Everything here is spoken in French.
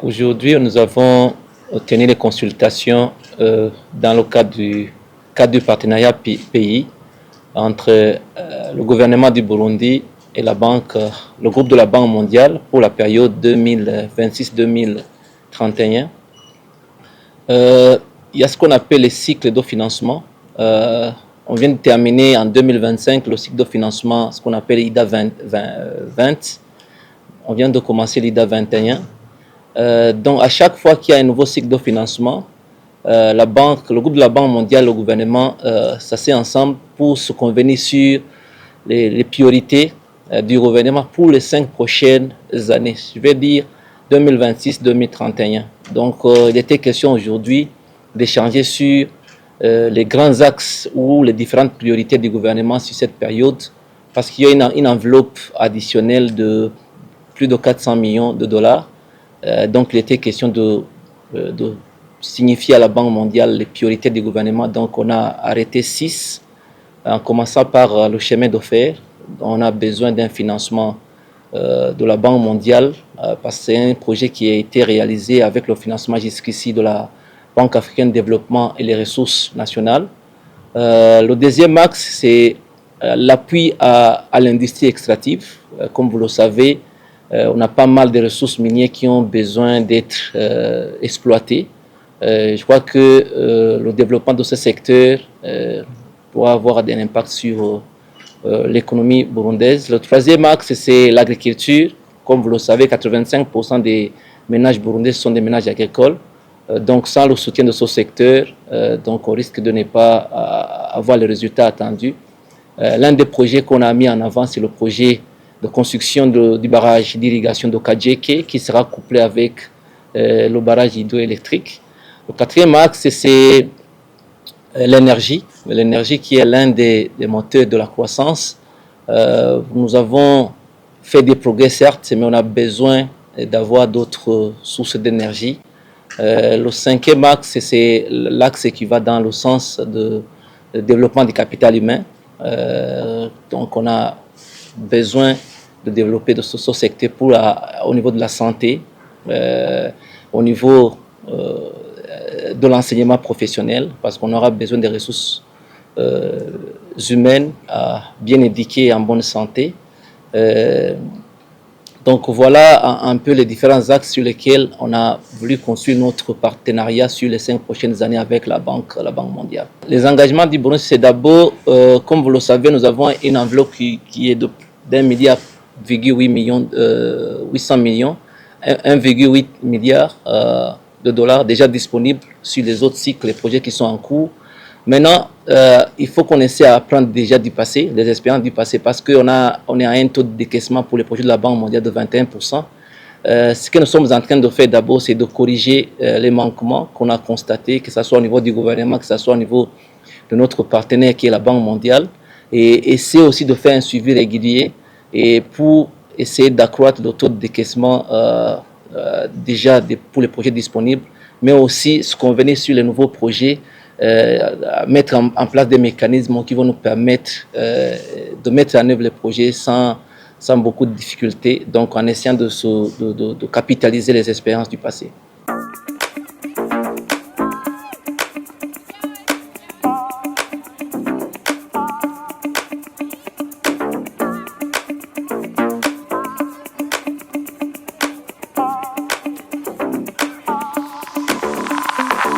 Aujourd'hui, nous avons tenu des consultations dans le cadre du partenariat pays entre le gouvernement du Burundi et la banque, le groupe de la Banque mondiale pour la période 2026-2031. Il y a ce qu'on appelle les cycles de financement. On vient de terminer en 2025 le cycle de financement, ce qu'on appelle IDA 20. On vient de commencer l'IDA 21. Donc, à chaque fois qu'il y a un nouveau cycle de financement, la banque, le groupe de la Banque mondiale, le gouvernement s'assied ensemble pour se convenir sur les priorités du gouvernement pour les 5 prochaines années. Je vais dire 2026-2031. Donc, il était question aujourd'hui d'échanger sur les grands axes ou les différentes priorités du gouvernement sur cette période, parce qu'il y a une enveloppe additionnelle de plus de 400 millions de dollars. Donc, il était question de signifier à la Banque mondiale les priorités du gouvernement. Donc, on a arrêté 6, en commençant par le chemin de fer. On a besoin d'un financement de la Banque mondiale, parce que c'est un projet qui a été réalisé avec le financement jusqu'ici de la Banque africaine de développement et les ressources nationales. Le deuxième axe, c'est l'appui à l'industrie extractive. Comme vous le savez, on a pas mal de ressources minières qui ont besoin d'être exploitées. Je crois que le développement de ce secteur pourra avoir un impact sur l'économie burundaise. Le troisième axe, c'est l'agriculture. Comme vous le savez, 85% des ménages burundais sont des ménages agricoles. Donc, sans le soutien de ce secteur, donc on risque de ne pas avoir les résultats attendus. L'un des projets qu'on a mis en avant, c'est le projet de construction du barrage d'irrigation de Kajeke, qui sera couplé avec le barrage hydroélectrique. Le quatrième axe, c'est l'énergie. L'énergie qui est l'un des moteurs de la croissance. Nous avons fait des progrès, certes, mais on a besoin d'avoir d'autres sources d'énergie. Le cinquième axe, c'est l'axe qui va dans le sens de développement du capital humain. Donc, on a besoin de développer de ce secteur au niveau de la santé, au niveau de l'enseignement professionnel, parce qu'on aura besoin des ressources humaines bien éduquées et en bonne santé. Donc voilà un peu les différents axes sur lesquels on a voulu construire notre partenariat sur les 5 prochaines années avec la Banque mondiale. Les engagements du Burundi, c'est d'abord, comme vous le savez, nous avons une enveloppe qui est d'1,8 milliard, 800 millions, 1,8 milliard de dollars déjà disponibles sur les autres cycles, les projets qui sont en cours. Maintenant, il faut qu'on essaie à apprendre déjà du passé, des expériences du passé, parce qu'on est à un taux de décaissement pour les projets de la Banque mondiale de 21%. Ce que nous sommes en train de faire d'abord, c'est de corriger les manquements qu'on a constatés, que ce soit au niveau du gouvernement, que ce soit au niveau de notre partenaire qui est la Banque mondiale, et essayer aussi de faire un suivi régulier et pour essayer d'accroître le taux de décaissement déjà pour les projets disponibles, mais aussi se convenir sur les nouveaux projets, mettre en place des mécanismes qui vont nous permettre de mettre en œuvre les projets sans beaucoup de difficultés, donc en essayant de capitaliser les expériences du passé.